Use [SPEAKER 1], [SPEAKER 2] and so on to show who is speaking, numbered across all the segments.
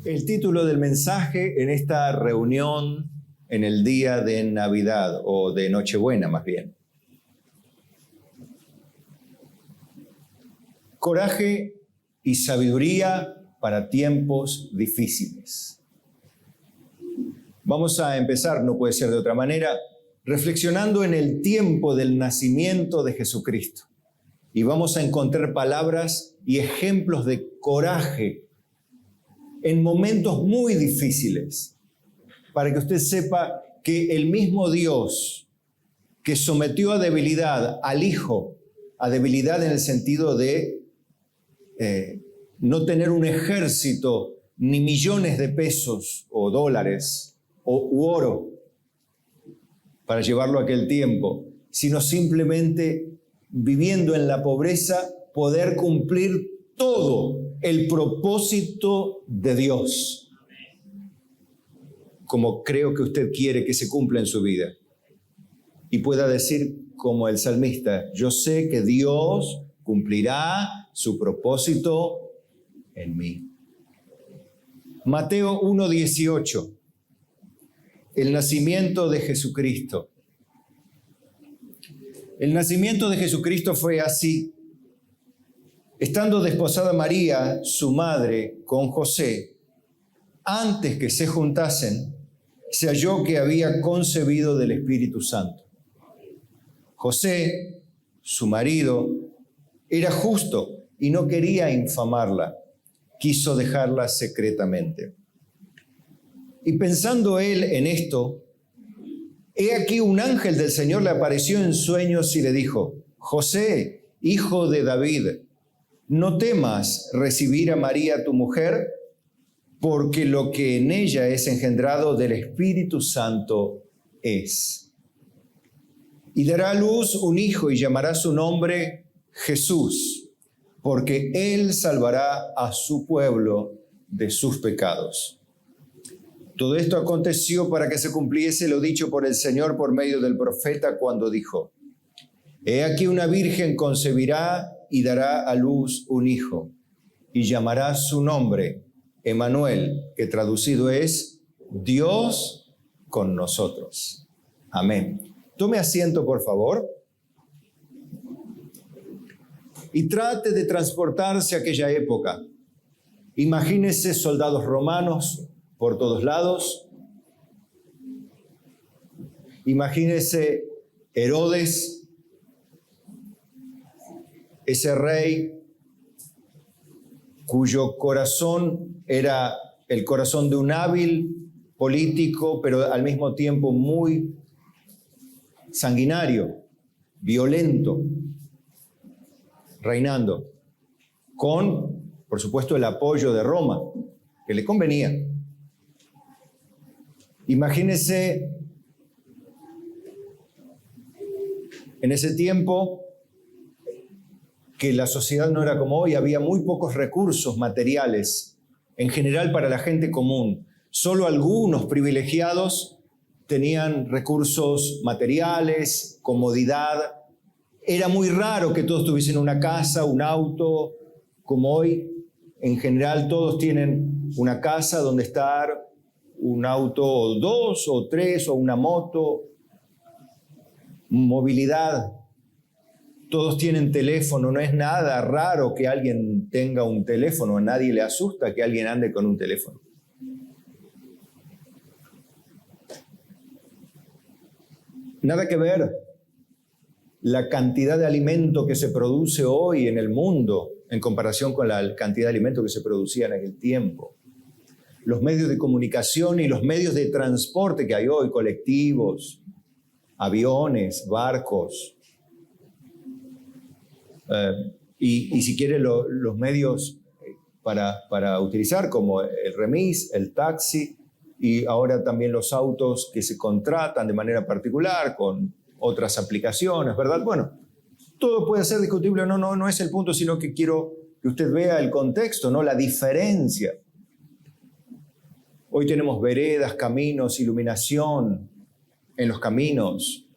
[SPEAKER 1] El título del mensaje en esta reunión en el día de Navidad, o de Nochebuena más bien. Coraje y sabiduría para tiempos difíciles. Vamos a empezar, no puede ser de otra manera, reflexionando en el tiempo del nacimiento de Jesucristo. Y vamos a encontrar palabras y ejemplos de coraje en momentos muy difíciles, para que usted sepa que el mismo Dios que sometió a debilidad al Hijo, a debilidad en el sentido de no tener un ejército, ni millones de pesos o dólares u oro para llevarlo a aquel tiempo, sino simplemente viviendo en la pobreza, poder cumplir todo el propósito de Dios, como creo que usted quiere que se cumpla en su vida. Y pueda decir como el salmista, yo sé que Dios cumplirá su propósito en mí. Mateo 1:18, el nacimiento de Jesucristo. El nacimiento de Jesucristo fue así. Estando desposada María, su madre, con José, antes que se juntasen, se halló que había concebido del Espíritu Santo. José, su marido, era justo y no quería infamarla, quiso dejarla secretamente. Y pensando él en esto, he aquí un ángel del Señor le apareció en sueños y le dijo, José, hijo de David, no temas recibir a María tu mujer, porque lo que en ella es engendrado del Espíritu Santo es. Y dará a luz un hijo y llamará su nombre Jesús, porque él salvará a su pueblo de sus pecados. Todo esto aconteció para que se cumpliese lo dicho por el Señor por medio del profeta cuando dijo, he aquí una virgen concebirá y dará a luz un hijo, y llamará su nombre Emmanuel, que traducido es Dios con nosotros. Amén. Tome asiento, por favor, y trate de transportarse a aquella época. Imagínese soldados romanos por todos lados. Imagínese Herodes, ese rey cuyo corazón era el corazón de un hábil político, pero al mismo tiempo muy sanguinario, violento, reinando, con, por supuesto, el apoyo de Roma, que le convenía. Imagínese en ese tiempo que la sociedad no era como hoy, había muy pocos recursos materiales, en general para la gente común. Solo algunos privilegiados tenían recursos materiales, comodidad. Era muy raro que todos tuviesen una casa, un auto, como hoy. En general todos tienen una casa donde estar, un auto o dos o tres o una moto, movilidad. Todos tienen teléfono, no es nada raro que alguien tenga un teléfono, a nadie le asusta que alguien ande con un teléfono. Nada que ver la cantidad de alimento que se produce hoy en el mundo en comparación con la cantidad de alimento que se producía en aquel tiempo. Los medios de comunicación y los medios de transporte que hay hoy, colectivos, aviones, barcos, y si quiere los medios para utilizar como el remis, el taxi y ahora también los autos que se contratan de manera particular con otras aplicaciones, ¿verdad? Bueno, todo puede ser discutible, no es el punto, sino que quiero que usted vea el contexto, ¿no? La diferencia. Hoy tenemos veredas, caminos, iluminación en los caminos.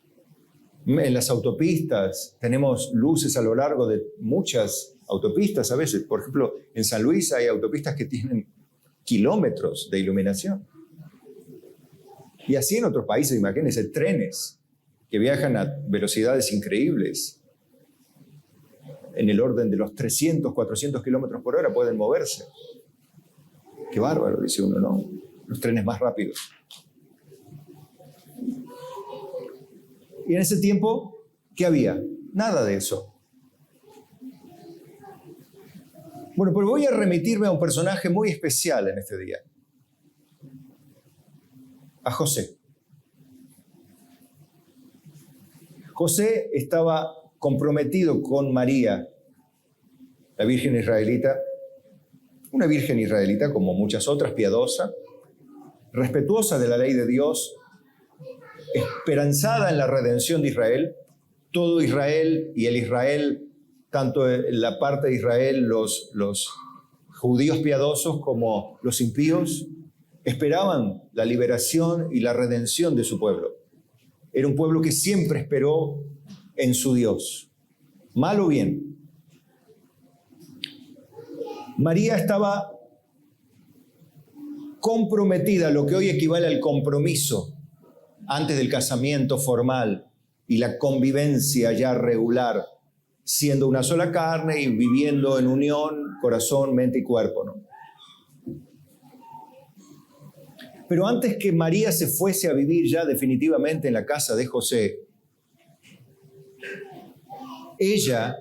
[SPEAKER 1] En las autopistas tenemos luces a lo largo de muchas autopistas a veces. Por ejemplo, en San Luis hay autopistas que tienen kilómetros de iluminación. Y así en otros países, imagínense, trenes que viajan a velocidades increíbles. En el orden de los 300, 400 kilómetros por hora pueden moverse. Qué bárbaro, dice uno, ¿no? Los trenes más rápidos. Y en ese tiempo, ¿qué había? Nada de eso. Bueno, pero voy a remitirme a un personaje muy especial en este día. A José. José estaba comprometido con María, la virgen israelita, una virgen israelita como muchas otras, piadosa, respetuosa de la ley de Dios, esperanzada en la redención de Israel. Todo Israel y el Israel, tanto en la parte de Israel, los judíos piadosos como los impíos, esperaban la liberación y la redención de su pueblo. Era un pueblo que siempre esperó en su Dios, mal o bien. María estaba comprometida, lo que hoy equivale al compromiso, antes del casamiento formal y la convivencia ya regular, siendo una sola carne y viviendo en unión, corazón, mente y cuerpo, ¿no? Pero antes que María se fuese a vivir ya definitivamente en la casa de José, ella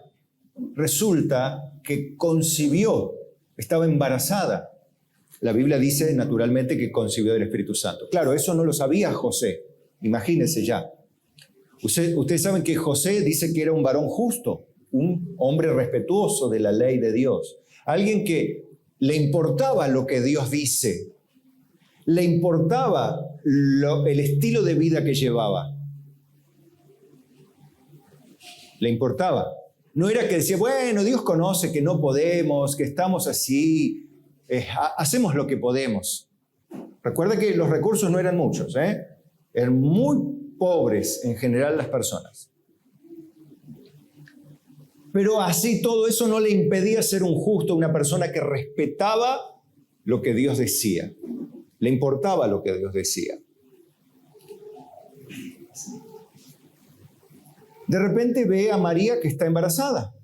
[SPEAKER 1] resulta que concibió, estaba embarazada. La Biblia dice naturalmente que concibió del Espíritu Santo. Claro, eso no lo sabía José, imagínense ya. Ustedes saben que José dice que era un varón justo, un hombre respetuoso de la ley de Dios, alguien que le importaba lo que Dios dice, le importaba el estilo de vida que llevaba. Le importaba. No era que decía, bueno, Dios conoce que no podemos, que estamos así, hacemos lo que podemos. Recuerda que los recursos no eran muchos, eran muy pobres en general las personas. Pero así todo eso no le impedía ser un justo, una persona que respetaba lo que Dios decía. Le importaba lo que Dios decía. De repente ve a María que está embarazada.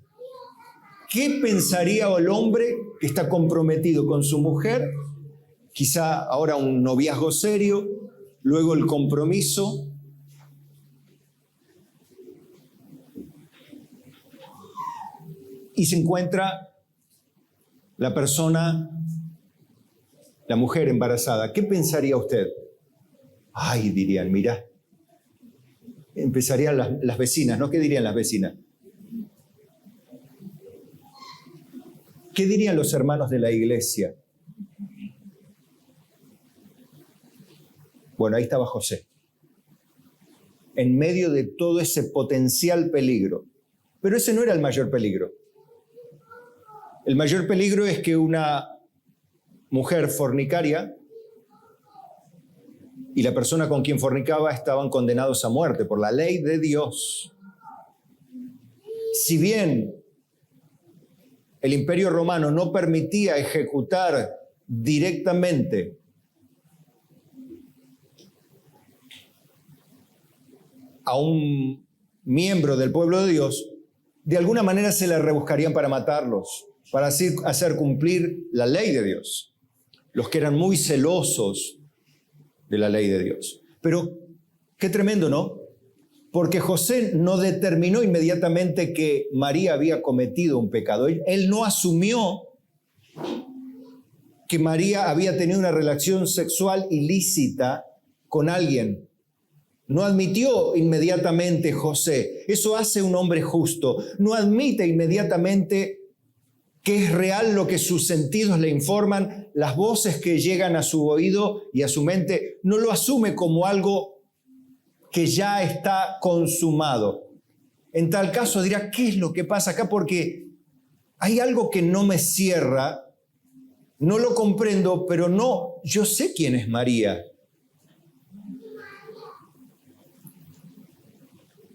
[SPEAKER 1] ¿Qué pensaría el hombre que está comprometido con su mujer? Quizá ahora un noviazgo serio, luego el compromiso. Y se encuentra la persona, la mujer embarazada. ¿Qué pensaría usted? Ay, dirían, mira. Empezarían las vecinas, ¿no? ¿Qué dirían las vecinas? ¿Qué dirían los hermanos de la iglesia? Bueno, ahí estaba José, en medio de todo ese potencial peligro. Pero ese no era el mayor peligro. El mayor peligro es que una mujer fornicaria y la persona con quien fornicaba estaban condenados a muerte por la ley de Dios. Si bien el Imperio Romano no permitía ejecutar directamente a un miembro del pueblo de Dios, de alguna manera se le rebuscarían para matarlos, para así hacer cumplir la ley de Dios. Los que eran muy celosos de la ley de Dios. Pero qué tremendo, ¿no? Porque José no determinó inmediatamente que María había cometido un pecado. Él no asumió que María había tenido una relación sexual ilícita con alguien. No admitió inmediatamente José. Eso hace un hombre justo. No admite inmediatamente que es real lo que sus sentidos le informan, las voces que llegan a su oído y a su mente. No lo asume como algo que ya está consumado. En tal caso dirá, ¿qué es lo que pasa acá? Porque hay algo que no me cierra, no lo comprendo, pero no, yo sé quién es María.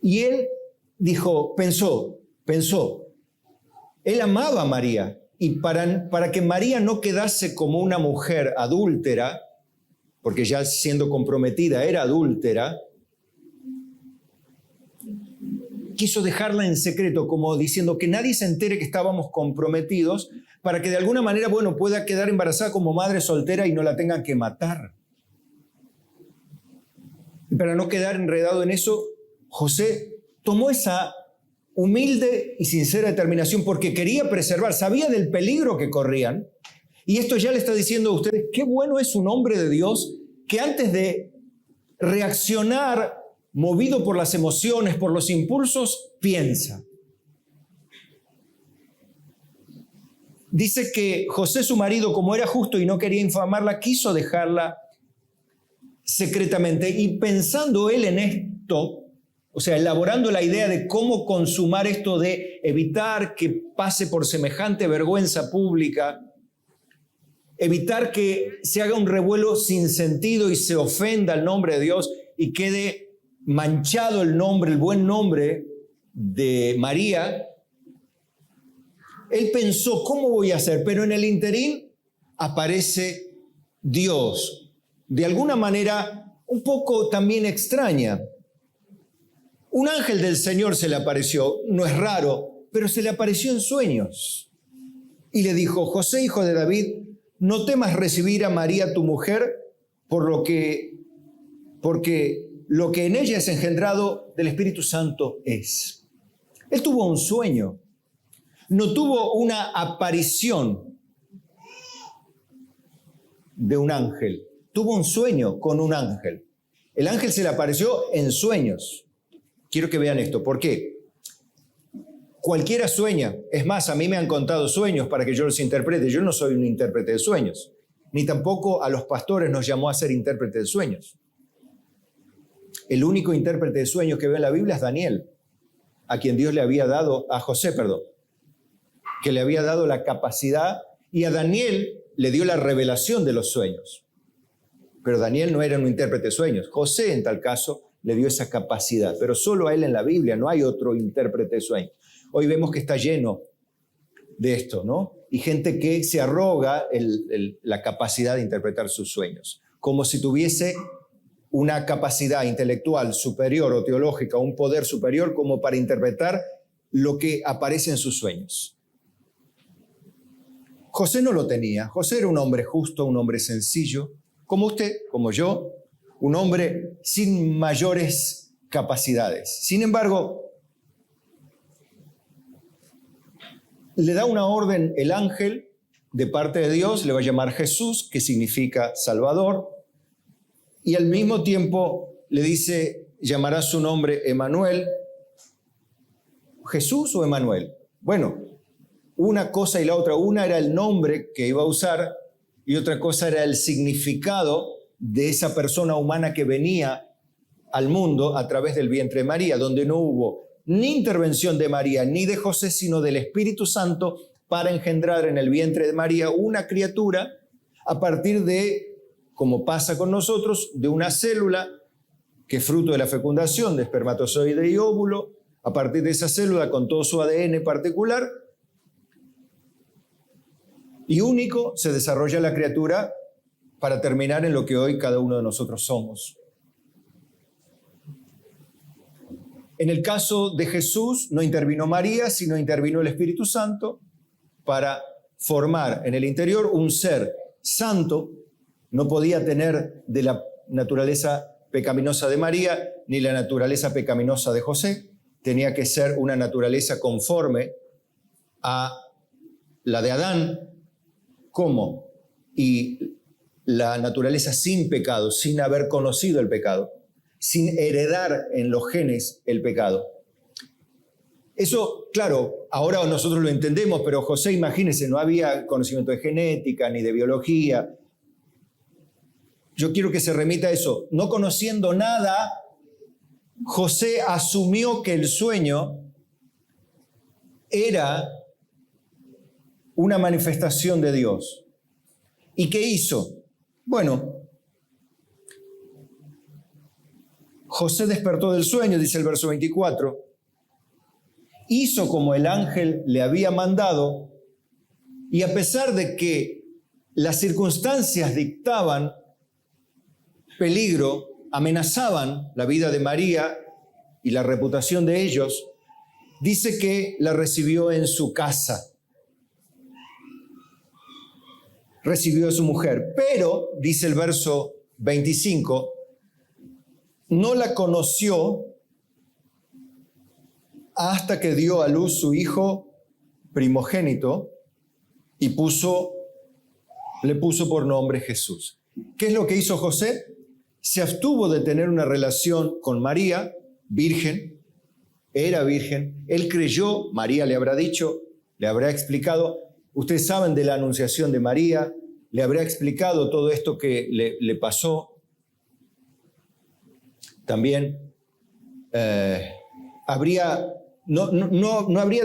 [SPEAKER 1] Y él dijo, pensó, él amaba a María Y para que María no quedase como una mujer adúltera, porque ya siendo comprometida era adúltera, quiso dejarla en secreto, como diciendo que nadie se entere que estábamos comprometidos, para que de alguna manera, pueda quedar embarazada como madre soltera y no la tengan que matar. Y para no quedar enredado en eso, José tomó esa humilde y sincera determinación porque quería preservar, sabía del peligro que corrían. Y esto ya le está diciendo a ustedes, qué bueno es un hombre de Dios que antes de reaccionar movido por las emociones, por los impulsos, piensa. Dice que José, su marido, como era justo y no quería infamarla, quiso dejarla secretamente. Y pensando él en esto, o sea, elaborando la idea de cómo consumar esto de evitar que pase por semejante vergüenza pública, evitar que se haga un revuelo sin sentido y se ofenda el nombre de Dios y quede manchado el nombre, el buen nombre de María, él pensó, ¿cómo voy a hacer? Pero en el interín aparece Dios, de alguna manera un poco también extraña. Un ángel del Señor se le apareció, no es raro, pero se le apareció en sueños. Y le dijo, José, hijo de David, no temas recibir a María tu mujer, porque lo que en ella es engendrado del Espíritu Santo es. Él tuvo un sueño, no tuvo una aparición de un ángel, tuvo un sueño con un ángel. El ángel se le apareció en sueños. Quiero que vean esto. ¿Por qué? Cualquiera sueña. Es más, a mí me han contado sueños para que yo los interprete. Yo no soy un intérprete de sueños. Ni tampoco a los pastores nos llamó a ser intérprete de sueños. El único intérprete de sueños que ve en la Biblia es Daniel, a quien Dios le había dado, a José, que le había dado la capacidad, y a Daniel le dio la revelación de los sueños. Pero Daniel no era un intérprete de sueños. José, en tal caso, le dio esa capacidad, pero solo a él en la Biblia, no hay otro intérprete de sueños. Hoy vemos que está lleno de esto, ¿no? Y gente que se arroga la capacidad de interpretar sus sueños, como si tuviese una capacidad intelectual superior o teológica, un poder superior como para interpretar lo que aparece en sus sueños. José no lo tenía. José era un hombre justo, un hombre sencillo, como usted, como yo, un hombre sin mayores capacidades. Sin embargo, le da una orden el ángel de parte de Dios, le va a llamar Jesús, que significa Salvador, y al mismo tiempo le dice, llamará su nombre Emanuel. ¿Jesús o Emanuel? Bueno, una cosa y la otra. Una era el nombre que iba a usar y otra cosa era el significado de esa persona humana que venía al mundo a través del vientre de María, donde no hubo ni intervención de María ni de José, sino del Espíritu Santo para engendrar en el vientre de María una criatura a partir de, como pasa con nosotros, de una célula que es fruto de la fecundación de espermatozoide y óvulo. A partir de esa célula, con todo su ADN particular y único, se desarrolla la criatura para terminar en lo que hoy cada uno de nosotros somos. En el caso de Jesús no intervino María, sino intervino el Espíritu Santo para formar en el interior un ser santo. No podía tener de la naturaleza pecaminosa de María ni la naturaleza pecaminosa de José. Tenía que ser una naturaleza conforme a la de Adán. ¿Cómo? Y la naturaleza sin pecado, sin haber conocido el pecado, sin heredar en los genes el pecado. Eso, claro, ahora nosotros lo entendemos, pero José, imagínense, no había conocimiento de genética ni de biología. Yo quiero que se remita a eso. No conociendo nada, José asumió que el sueño era una manifestación de Dios. ¿Y qué hizo? Bueno, José despertó del sueño, dice el verso 24, hizo como el ángel le había mandado Y a pesar de que las circunstancias dictaban peligro, amenazaban la vida de María y la reputación de ellos, dice que la recibió en su casa. Recibió a su mujer. Pero, dice el verso 25, no la conoció hasta que dio a luz su hijo primogénito y le puso por nombre Jesús. ¿Qué es lo que hizo José? Se abstuvo de tener una relación con María, virgen, era virgen. Él creyó, María le habrá dicho, le habrá explicado. Ustedes saben de la anunciación de María, le habrá explicado todo esto que le pasó. También no habría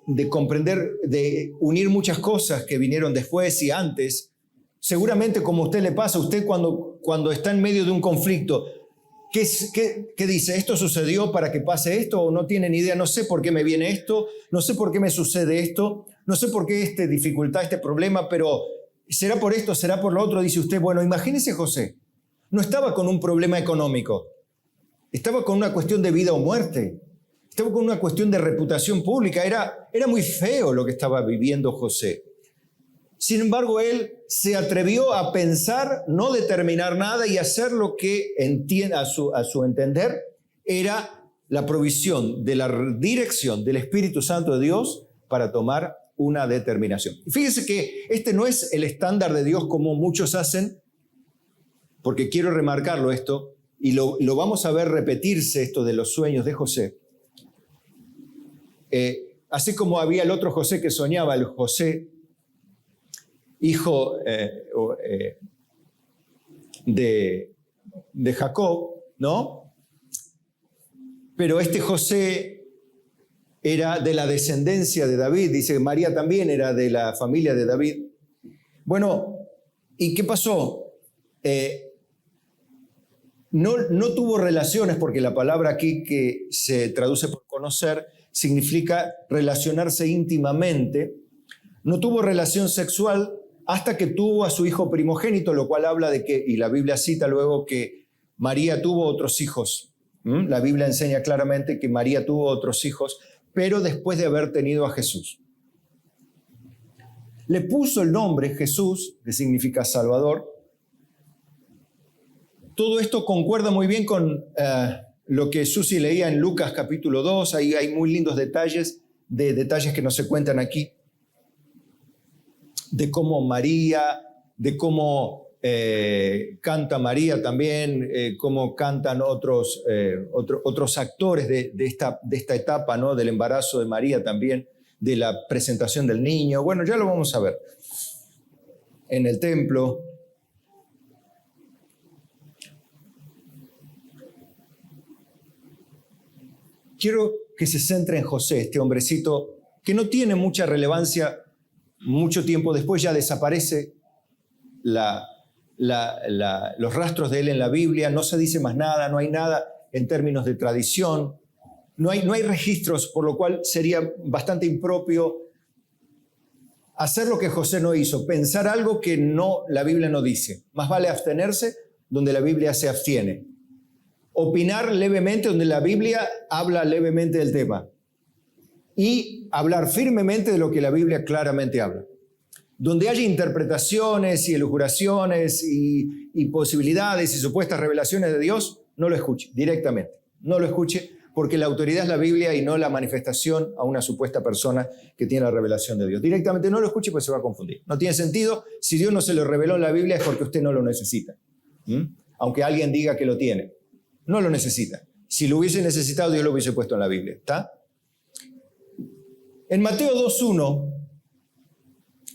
[SPEAKER 1] de comprender, de unir muchas cosas que vinieron después y antes. Seguramente, como a usted le pasa, usted cuando está en medio de un conflicto, ¿qué dice? ¿Esto sucedió para que pase esto? ¿O no tiene ni idea? No sé por qué me viene esto, no sé por qué me sucede esto, no sé por qué esta dificultad, este problema, pero ¿será por esto, será por lo otro? Dice usted, bueno, imagínese José, no estaba con un problema económico, estaba con una cuestión de vida o muerte, estaba con una cuestión de reputación pública, era muy feo lo que estaba viviendo José. Sin embargo, él se atrevió a pensar, no determinar nada y hacer lo que a su entender era la provisión de la dirección del Espíritu Santo de Dios para tomar una determinación. Fíjese que este no es el estándar de Dios como muchos hacen, porque quiero remarcarlo esto, y lo vamos a ver repetirse esto de los sueños de José. Así como había el otro José que soñaba, el José hijo de Jacob, ¿no? Pero este José era de la descendencia de David, dice que María también era de la familia de David. Bueno, ¿y qué pasó? No tuvo relaciones, porque la palabra aquí que se traduce por conocer significa relacionarse íntimamente. No tuvo relación sexual hasta que tuvo a su hijo primogénito, lo cual habla de que, y la Biblia cita luego que María tuvo otros hijos. La Biblia enseña claramente que María tuvo otros hijos, pero después de haber tenido a Jesús. Le puso el nombre Jesús, que significa Salvador. Todo esto concuerda muy bien con lo que Susi leía en Lucas capítulo 2. Ahí hay muy lindos detalles que no se cuentan aquí, de cómo María, de cómo canta María también, cómo cantan otros actores de esta etapa, ¿no? Del embarazo de María también, de la presentación del niño. Bueno, ya lo vamos a ver en el templo. Quiero que se centre en José, este hombrecito que no tiene mucha relevancia. Mucho tiempo después ya desaparece los rastros de él en la Biblia, no se dice más nada, no hay nada en términos de tradición, no hay registros, por lo cual sería bastante impropio hacer lo que José no hizo, pensar algo que la Biblia no dice. Más vale abstenerse donde la Biblia se abstiene. Opinar levemente donde la Biblia habla levemente del tema. Y hablar firmemente de lo que la Biblia claramente habla. Donde haya interpretaciones y elucubraciones y posibilidades y supuestas revelaciones de Dios, no lo escuche directamente. No lo escuche, porque la autoridad es la Biblia y no la manifestación a una supuesta persona que tiene la revelación de Dios. Directamente no lo escuche, pues se va a confundir. No tiene sentido. Si Dios no se lo reveló en la Biblia es porque usted no lo necesita. Aunque alguien diga que lo tiene. No lo necesita. Si lo hubiese necesitado, Dios lo hubiese puesto en la Biblia. ¿Está? En Mateo 2:1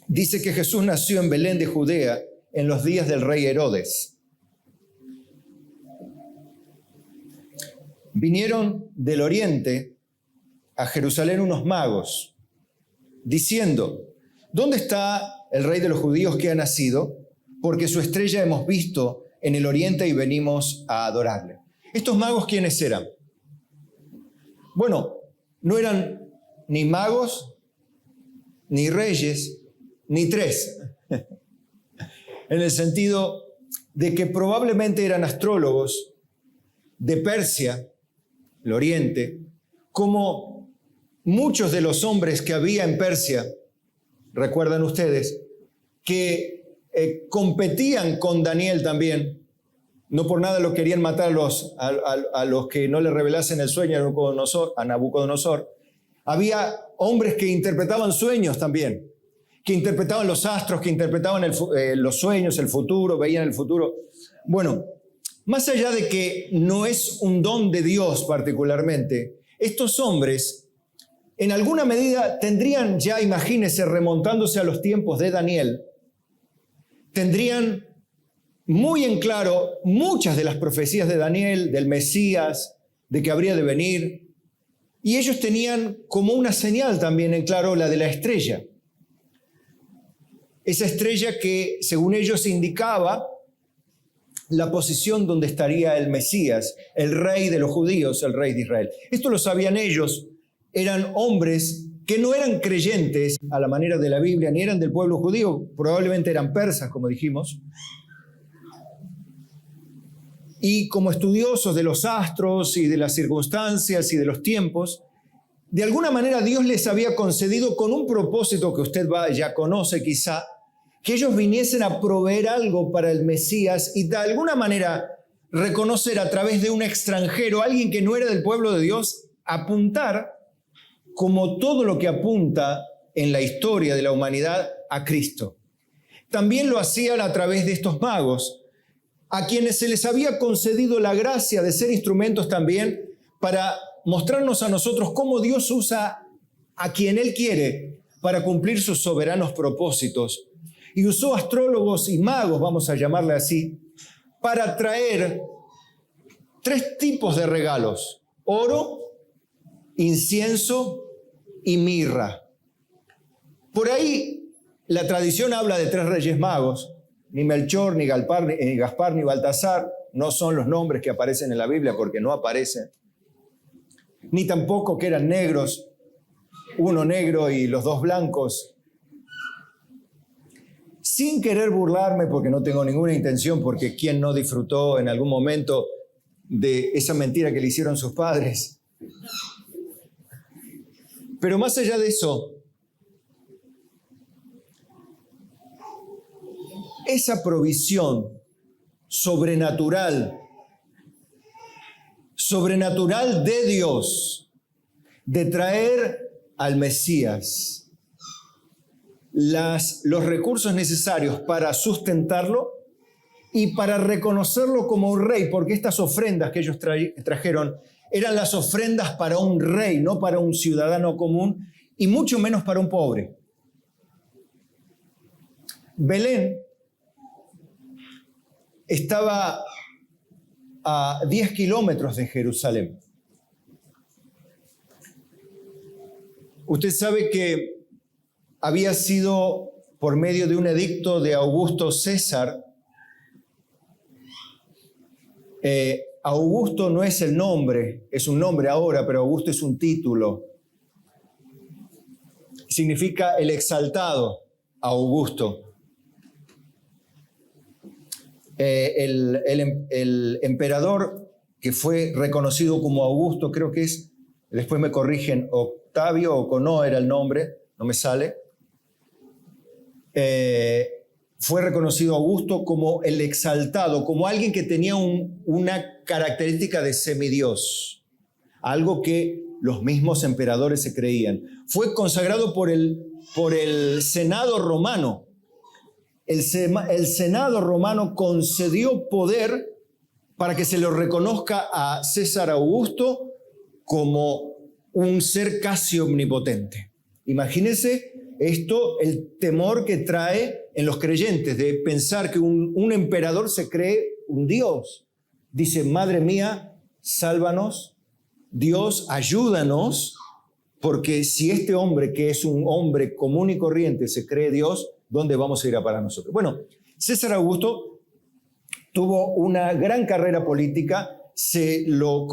[SPEAKER 1] dice que Jesús nació en Belén de Judea en los días del rey Herodes. Vinieron del oriente a Jerusalén unos magos, diciendo: ¿dónde está el rey de los judíos que ha nacido? Porque su estrella hemos visto en el oriente y venimos a adorarle. ¿Estos magos quiénes eran? Bueno, no eran ni magos, ni reyes, ni tres, en el sentido de que probablemente eran astrólogos de Persia, el Oriente, como muchos de los hombres que había en Persia, recuerdan ustedes, que competían con Daniel también. No por nada lo querían matar a los que no le revelasen el sueño a Nabucodonosor. Había hombres que interpretaban sueños también, que interpretaban los astros, que interpretaban los sueños, el futuro, veían el futuro. Bueno, más allá de que no es un don de Dios particularmente, estos hombres en alguna medida tendrían ya, imagínense, remontándose a los tiempos de Daniel, tendrían muy en claro muchas de las profecías de Daniel, del Mesías, de que habría de venir. Y ellos tenían como una señal también en claro la de la estrella. Esa estrella que, según ellos, indicaba la posición donde estaría el Mesías, el rey de los judíos, el rey de Israel. Esto lo sabían ellos. Eran hombres que no eran creyentes a la manera de la Biblia, ni eran del pueblo judío, probablemente eran persas, como dijimos. Y como estudiosos de los astros y de las circunstancias y de los tiempos, de alguna manera Dios les había concedido con un propósito que usted ya conoce quizá, que ellos viniesen a proveer algo para el Mesías y de alguna manera reconocer a través de un extranjero, alguien que no era del pueblo de Dios, apuntar como todo lo que apunta en la historia de la humanidad a Cristo. También lo hacían a través de estos magos, a quienes se les había concedido la gracia de ser instrumentos también para mostrarnos a nosotros cómo Dios usa a quien Él quiere para cumplir sus soberanos propósitos. Y usó astrólogos y magos, vamos a llamarle así, para traer tres tipos de regalos: oro, incienso y mirra. Por ahí la tradición habla de tres reyes magos. Ni Melchor, ni Gaspar, ni Baltasar no son los nombres que aparecen en la Biblia porque no aparecen. Ni tampoco que eran negros, uno negro y los dos blancos. Sin querer burlarme, porque no tengo ninguna intención, porque ¿quién no disfrutó en algún momento de esa mentira que le hicieron sus padres? Pero más allá de eso, esa provisión sobrenatural de Dios, de traer al Mesías los recursos necesarios para sustentarlo y para reconocerlo como un rey, porque estas ofrendas que ellos trajeron eran las ofrendas para un rey, no para un ciudadano común y mucho menos para un pobre. Belén estaba a 10 kilómetros de Jerusalén. Usted sabe que había sido por medio de un edicto de Augusto César. Augusto no es el nombre, es un nombre ahora, pero Augusto es un título. Significa el exaltado, Augusto. El emperador que fue reconocido como Augusto, creo que es, después me corrigen, Octavio o Conó era el nombre, no me sale. Fue reconocido Augusto como el exaltado, como alguien que tenía una característica de semidios, algo que los mismos emperadores se creían. Fue consagrado por el Senado romano. El Senado romano concedió poder para que se lo reconozca a César Augusto como un ser casi omnipotente. Imagínense esto, el temor que trae en los creyentes de pensar que un emperador se cree un Dios. Dice, madre mía, sálvanos, Dios, ayúdanos, porque si este hombre, que es un hombre común y corriente, se cree Dios, ¿dónde vamos a ir a parar nosotros? Bueno, César Augusto tuvo una gran carrera política, se lo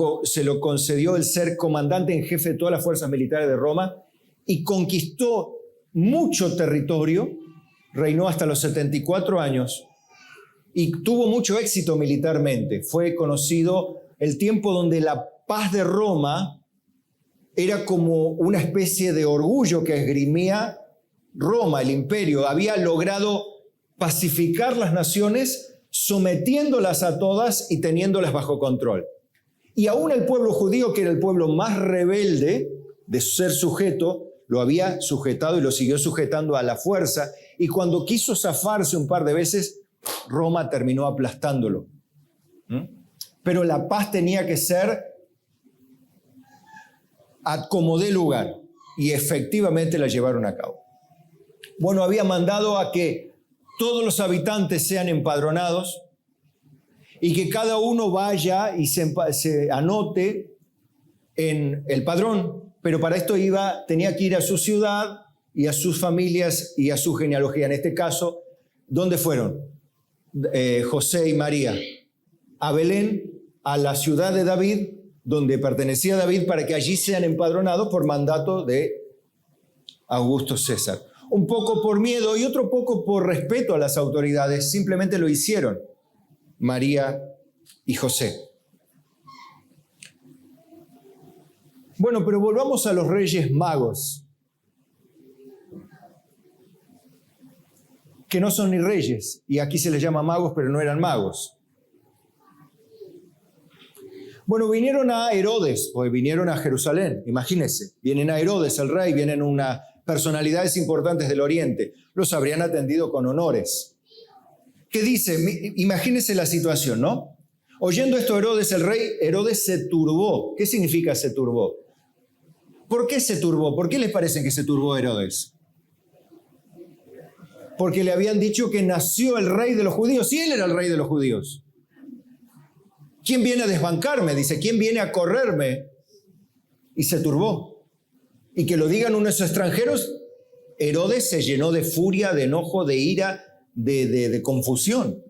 [SPEAKER 1] concedió el ser comandante en jefe de todas las fuerzas militares de Roma y conquistó mucho territorio reinó hasta los 74 años y tuvo mucho éxito militarmente. Fue conocido el tiempo donde la paz de Roma era como una especie de orgullo que esgrimía Roma, el imperio. Había logrado pacificar las naciones, sometiéndolas a todas y teniéndolas bajo control. Y aún el pueblo judío, que era el pueblo más rebelde de ser sujeto, lo había sujetado y lo siguió sujetando a la fuerza. Y cuando quiso zafarse un par de veces, Roma terminó aplastándolo. Pero la paz tenía que ser a como dé lugar. Y efectivamente la llevaron a cabo. Bueno, había mandado a que todos los habitantes sean empadronados y que cada uno vaya y se anote en el padrón. Pero para esto tenía que ir a su ciudad y a sus familias y a su genealogía. En este caso, ¿dónde fueron? José y María. A Belén, a la ciudad de David, donde pertenecía David, para que allí sean empadronados por mandato de Augusto César. Un poco por miedo y otro poco por respeto a las autoridades, simplemente lo hicieron María y José. Bueno, pero volvamos a los Reyes Magos, que no son ni reyes, y aquí se les llama magos, pero no eran magos. Bueno, vinieron a Herodes, o vinieron a Jerusalén, imagínense, vienen a Herodes, el rey, vienen unas personalidades importantes del Oriente, los habrían atendido con honores. ¿Qué dice? Imagínense la situación, ¿no? Oyendo esto Herodes, el rey, Herodes se turbó. ¿Qué significa se turbó? ¿Por qué se turbó? ¿Por qué les parece que se turbó Herodes? Porque le habían dicho que nació el rey de los judíos, y él era el rey de los judíos. ¿Quién viene a desbancarme? Dice, ¿quién viene a correrme? Y se turbó. Y que lo digan unos extranjeros, Herodes se llenó de furia, de enojo, de ira, de confusión.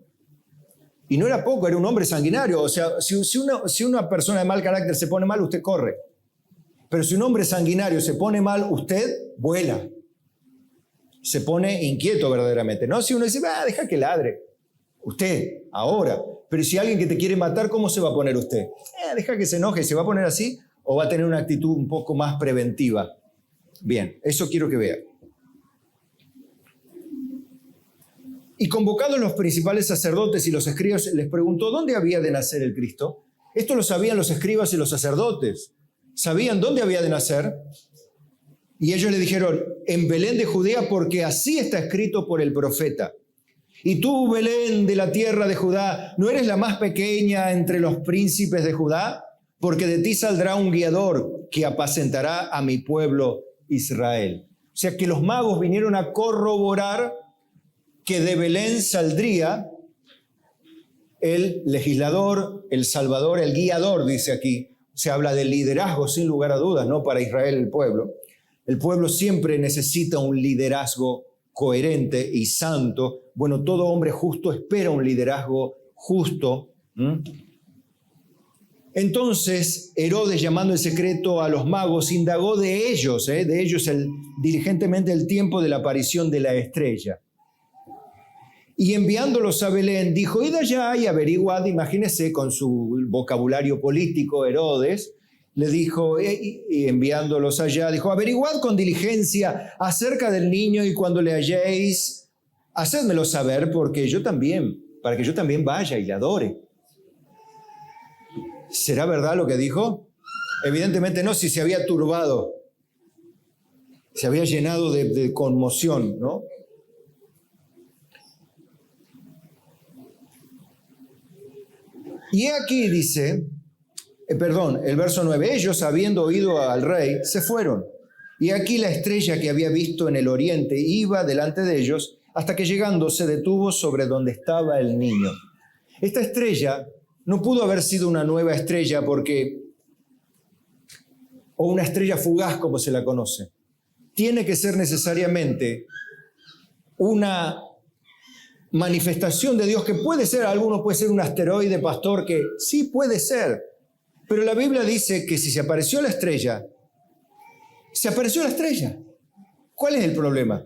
[SPEAKER 1] Y no era poco, era un hombre sanguinario. O sea, si una persona de mal carácter se pone mal, usted corre. Pero si un hombre sanguinario se pone mal, usted vuela. Se pone inquieto verdaderamente. No si uno dice, deja que ladre. Usted, ahora. Pero si alguien que te quiere matar, ¿cómo se va a poner usted? Deja que se enoje. ¿Se va a poner así o va a tener una actitud un poco más preventiva? Bien, eso quiero que vea. Y convocados los principales sacerdotes y los escribas, les preguntó dónde había de nacer el Cristo. Esto lo sabían los escribas y los sacerdotes. Sabían dónde había de nacer. Y ellos le dijeron, en Belén de Judea, porque así está escrito por el profeta. Y tú, Belén, de la tierra de Judá, ¿no eres la más pequeña entre los príncipes de Judá? Porque de ti saldrá un guiador que apacentará a mi pueblo Israel. O sea que los magos vinieron a corroborar que de Belén saldría el legislador, el salvador, el guiador, dice aquí. Se habla de liderazgo, sin lugar a dudas, ¿no? Para Israel, el pueblo. El pueblo siempre necesita un liderazgo coherente y santo. Bueno, todo hombre justo espera un liderazgo justo. Entonces, Herodes, llamando en secreto a los magos, indagó de ellos diligentemente el tiempo de la aparición de la estrella. Y enviándolos a Belén, dijo, id allá y averiguad, imagínese con su vocabulario político, Herodes, le dijo, y enviándolos allá, dijo, averiguad con diligencia acerca del niño y cuando le halléis, hacedmelo saber para que yo también vaya y le adore. ¿Será verdad lo que dijo? Evidentemente no, si se había turbado, se había llenado de conmoción, ¿no? Y aquí dice, el verso 9, ellos habiendo oído al rey, se fueron. Y aquí la estrella que había visto en el oriente iba delante de ellos, hasta que llegando se detuvo sobre donde estaba el niño. Esta estrella no pudo haber sido una nueva estrella o una estrella fugaz como se la conoce. Tiene que ser necesariamente una manifestación de Dios que puede ser, alguno puede ser un asteroide, pastor, que sí puede ser. Pero la Biblia dice que si se apareció la estrella, se apareció la estrella. ¿Cuál es el problema?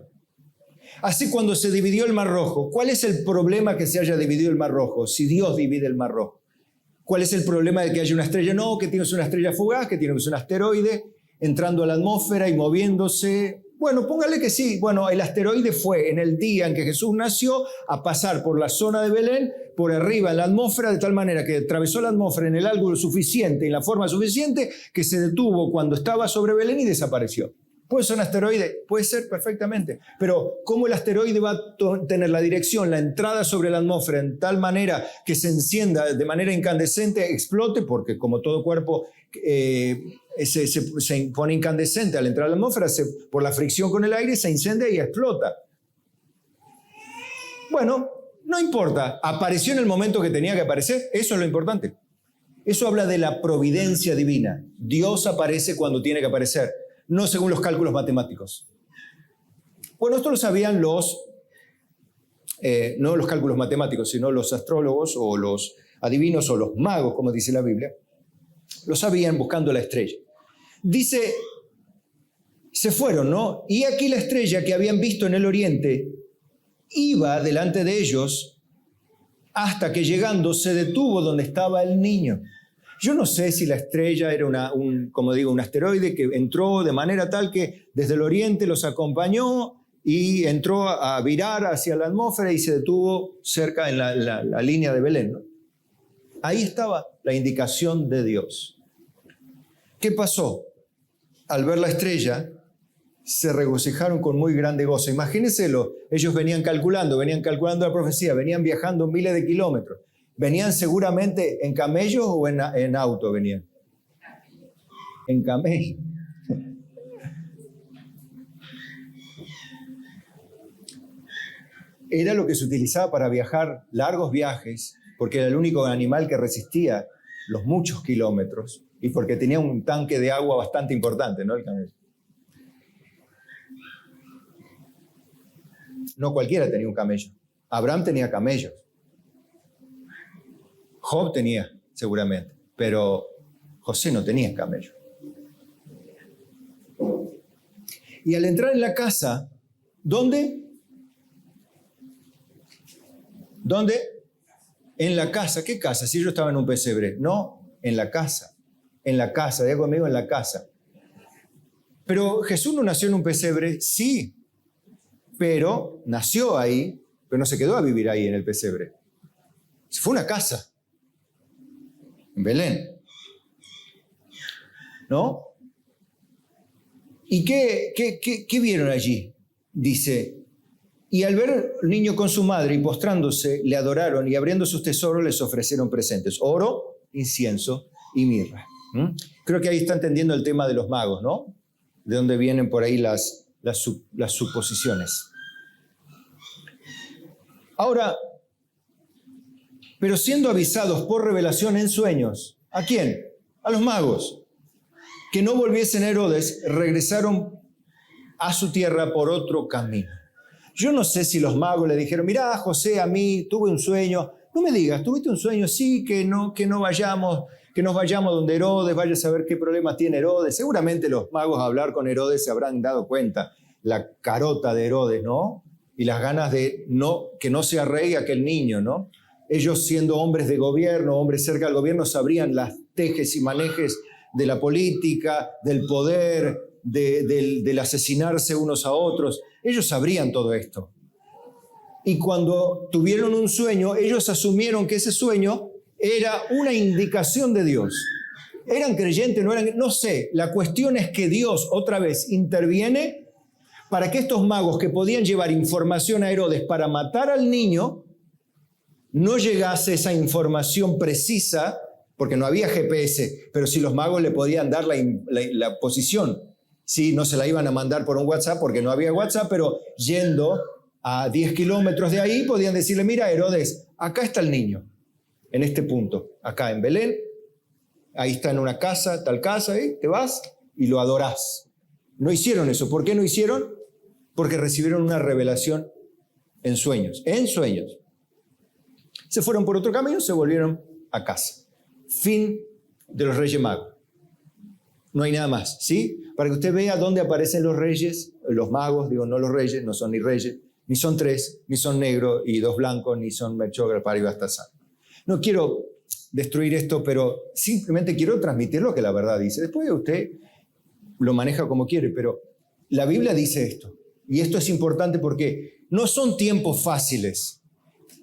[SPEAKER 1] Así cuando se dividió el Mar Rojo, ¿cuál es el problema que se haya dividido el Mar Rojo? Si Dios divide el Mar Rojo. ¿Cuál es el problema de que haya una estrella? No, que tienes una estrella fugaz, que tienes un asteroide entrando a la atmósfera y moviéndose. Bueno, póngale que sí. Bueno, el asteroide fue en el día en que Jesús nació a pasar por la zona de Belén, por arriba en la atmósfera, de tal manera que atravesó la atmósfera en el ángulo suficiente y en la forma suficiente que se detuvo cuando estaba sobre Belén y desapareció. ¿Puede ser un asteroide? Puede ser perfectamente. Pero ¿cómo el asteroide va a tener la dirección, la entrada sobre la atmósfera en tal manera que se encienda de manera incandescente, explote? Porque como todo cuerpo se pone incandescente al entrar a la atmósfera, por la fricción con el aire se incendia y explota. Bueno, no importa. Apareció en el momento que tenía que aparecer. Eso es lo importante. Eso habla de la providencia divina. Dios aparece cuando tiene que aparecer, no según los cálculos matemáticos. Bueno, esto lo sabían no los cálculos matemáticos, sino los astrólogos o los adivinos o los magos, como dice la Biblia. Lo sabían buscando la estrella. Dice, se fueron, ¿no? Y aquí la estrella que habían visto en el oriente iba delante de ellos hasta que llegando se detuvo donde estaba el niño. Yo no sé si la estrella era un asteroide que entró de manera tal que desde el oriente los acompañó y entró a virar hacia la atmósfera y se detuvo cerca en la línea de Belén, ¿no? Ahí estaba la indicación de Dios. ¿Qué pasó? Al ver la estrella, se regocijaron con muy grande gozo. Imagínenselo, ellos venían calculando la profecía, venían viajando miles de kilómetros. ¿Venían seguramente en camellos o en auto venían? En camello. Era lo que se utilizaba para viajar largos viajes, porque era el único animal que resistía los muchos kilómetros y porque tenía un tanque de agua bastante importante, ¿no? El camello. No cualquiera tenía un camello. Abraham tenía camellos. Job tenía, seguramente, pero José no tenía camello. Y al entrar en la casa, ¿dónde? ¿Dónde? En la casa. ¿Qué casa? Si yo estaba en un pesebre. No, en la casa. En la casa, diga conmigo, en la casa. Pero Jesús no nació en un pesebre, sí, pero nació ahí, pero no se quedó a vivir ahí en el pesebre. Fue una casa. En Belén. ¿No? ¿Y qué vieron allí? Dice, y al ver al niño con su madre y postrándose, le adoraron y abriendo sus tesoros les ofrecieron presentes, oro, incienso y mirra. Creo que ahí está entendiendo el tema de los magos, ¿no? De dónde vienen por ahí las suposiciones. Ahora, pero siendo avisados por revelación en sueños, ¿a quién? A los magos, que no volviesen a Herodes, regresaron a su tierra por otro camino. Yo no sé si los magos le dijeron, mirá, José, a mí tuve un sueño. No me digas, ¿tuviste un sueño? Sí, que nos vayamos donde Herodes, vaya a saber qué problemas tiene Herodes. Seguramente los magos a hablar con Herodes se habrán dado cuenta, la carota de Herodes, ¿no? Y las ganas de que no sea rey aquel niño, ¿no? Ellos siendo hombres de gobierno, hombres cerca del gobierno, sabrían las tejes y manejes de la política, del poder, del asesinarse unos a otros. Ellos sabrían todo esto. Y cuando tuvieron un sueño, ellos asumieron que ese sueño era una indicación de Dios. ¿Eran creyentes? ¿No eran? No sé. La cuestión es que Dios otra vez interviene para que estos magos que podían llevar información a Herodes para matar al niño, no llegase esa información precisa, porque no había GPS, pero si los magos le podían dar la posición. Sí, no se la iban a mandar por un WhatsApp porque no había WhatsApp, pero yendo a 10 kilómetros de ahí podían decirle, mira, Herodes, acá está el niño, en este punto, acá en Belén, ahí está en una casa, tal casa, te vas y lo adorás. No hicieron eso. ¿Por qué no hicieron? Porque recibieron una revelación en sueños. En sueños. Se fueron por otro camino, se volvieron a casa. Fin de los Reyes Magos. No hay nada más, ¿sí? Para que usted vea dónde aparecen los reyes, los magos, digo, no los reyes, no son ni reyes, Ni son tres, ni son negros y dos blancos, ni son Melchor, Gaspar y Baltasar. No quiero destruir esto, pero simplemente quiero transmitir lo que la verdad dice. Después usted lo maneja como quiere, pero la Biblia dice esto. Y esto es importante porque no son tiempos fáciles.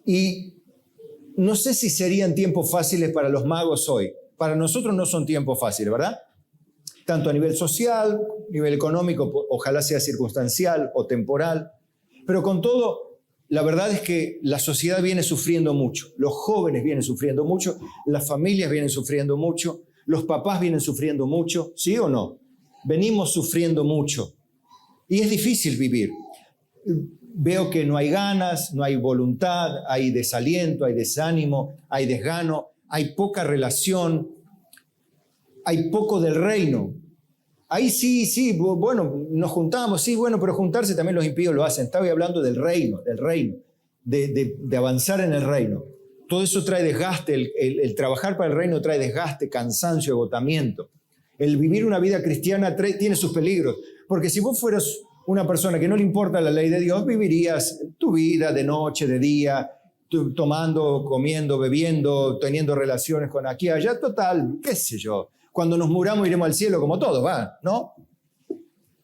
[SPEAKER 1] Y no sé si serían tiempos fáciles para los magos hoy. Para nosotros no son tiempos fáciles, ¿verdad? Tanto a nivel social, nivel económico, ojalá sea circunstancial o temporal. Pero con todo, la verdad es que la sociedad viene sufriendo mucho. Los jóvenes vienen sufriendo mucho, las familias vienen sufriendo mucho, los papás vienen sufriendo mucho, ¿sí o no? Venimos sufriendo mucho. Y es difícil vivir. Veo que no hay ganas, no hay voluntad, hay desaliento, hay desánimo, hay desgano, hay poca relación, hay poco del reino. Ahí sí, bueno, nos juntamos, sí, bueno, pero juntarse también los impíos lo hacen. Estaba hablando del reino, de avanzar en el reino. Todo eso trae desgaste, el trabajar para el reino trae desgaste, cansancio, agotamiento. El vivir una vida cristiana tiene sus peligros, porque si vos fueras una persona que no le importa la ley de Dios, vivirías tu vida de noche, de día, tomando, comiendo, bebiendo, teniendo relaciones con aquí, allá, total, qué sé yo. Cuando nos muramos iremos al cielo como todos, ¿va? ¿No?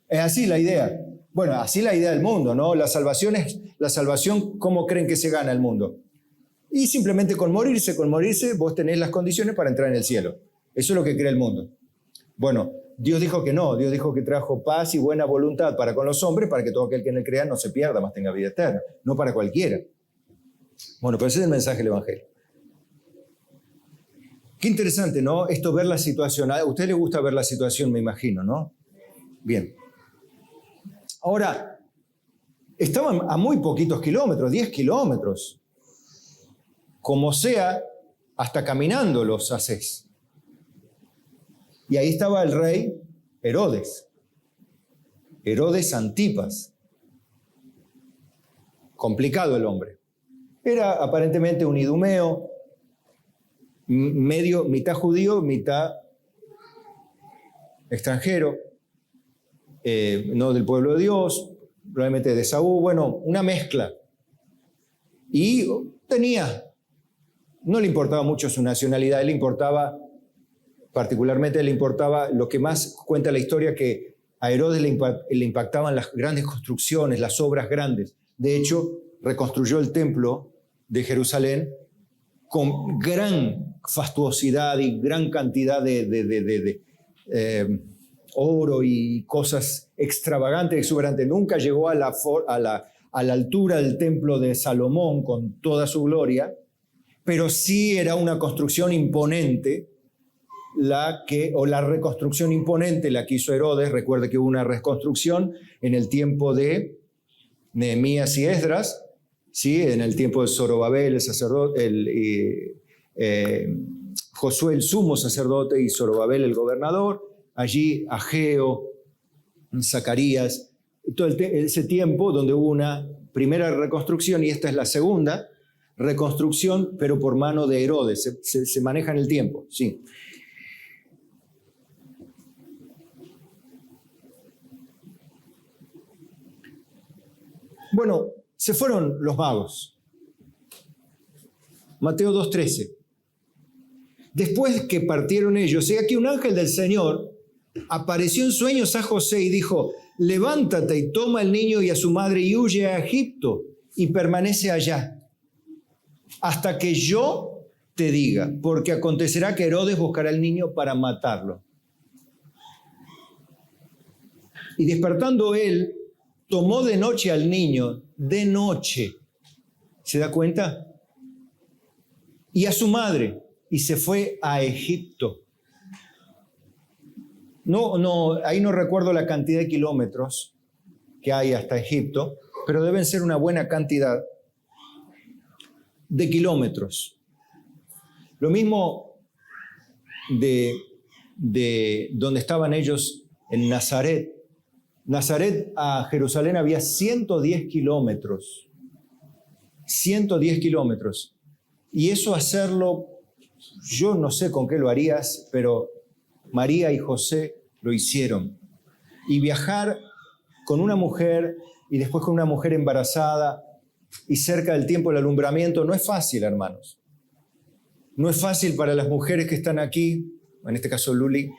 [SPEAKER 1] Es así la idea. Bueno, así la idea del mundo, ¿no? La salvación, ¿cómo creen que se gana el mundo? Y simplemente con morirse vos tenés las condiciones para entrar en el cielo. Eso es lo que cree el mundo. Bueno, Dios dijo que no, Dios dijo que trajo paz y buena voluntad para con los hombres, para que todo aquel que en él crea no se pierda, más tenga vida eterna, no para cualquiera. Bueno, pero ese es el mensaje del Evangelio. Qué interesante, ¿no? Esto, ver la situación. A usted le gusta ver la situación, me imagino, ¿no? Bien. Ahora, estaban a muy poquitos kilómetros, 10 kilómetros. Como sea, hasta caminando los hacés. Y ahí estaba el rey Herodes Antipas. Complicado el hombre. Era aparentemente un idumeo, mitad judío, mitad extranjero, no del pueblo de Dios, probablemente de Saúl, bueno, una mezcla. Y no le importaba mucho su nacionalidad, particularmente le importaba lo que más cuenta la historia, que a Herodes le impactaban las grandes construcciones, las obras grandes. De hecho, reconstruyó el templo de Jerusalén con gran fastuosidad y gran cantidad de oro y cosas extravagantes, exuberantes. Nunca llegó a la altura del templo de Salomón con toda su gloria, pero sí era una construcción imponente, la reconstrucción imponente la que hizo Herodes. Recuerde que hubo una reconstrucción en el tiempo de Nehemías y Esdras, ¿sí? En el tiempo de Zorobabel, el sacerdote, Josué el sumo sacerdote y Zorobabel el gobernador, allí Ageo, Zacarías, todo ese tiempo donde hubo una primera reconstrucción, y esta es la segunda reconstrucción, pero por mano de Herodes, se maneja en el tiempo, sí. Bueno, se fueron los magos. Mateo 2:13. Después que partieron ellos, he aquí un ángel del Señor apareció en sueños a José y dijo: levántate y toma al niño y a su madre y huye a Egipto y permanece allá, hasta que yo te diga, porque acontecerá que Herodes buscará al niño para matarlo. Y despertando él, tomó de noche al niño, de noche, ¿se da cuenta? Y a su madre, y se fue a Egipto. Ahí no recuerdo la cantidad de kilómetros que hay hasta Egipto, pero deben ser una buena cantidad de kilómetros. Lo mismo de donde estaban ellos en Nazaret. Nazaret a Jerusalén había 110 kilómetros. 110 kilómetros. Y eso hacerlo, yo no sé con qué lo harías, pero María y José lo hicieron. Y viajar con una mujer y después con una mujer embarazada y cerca del tiempo del alumbramiento. No es fácil, hermanos. No es fácil para las mujeres que están aquí, en este caso Luli,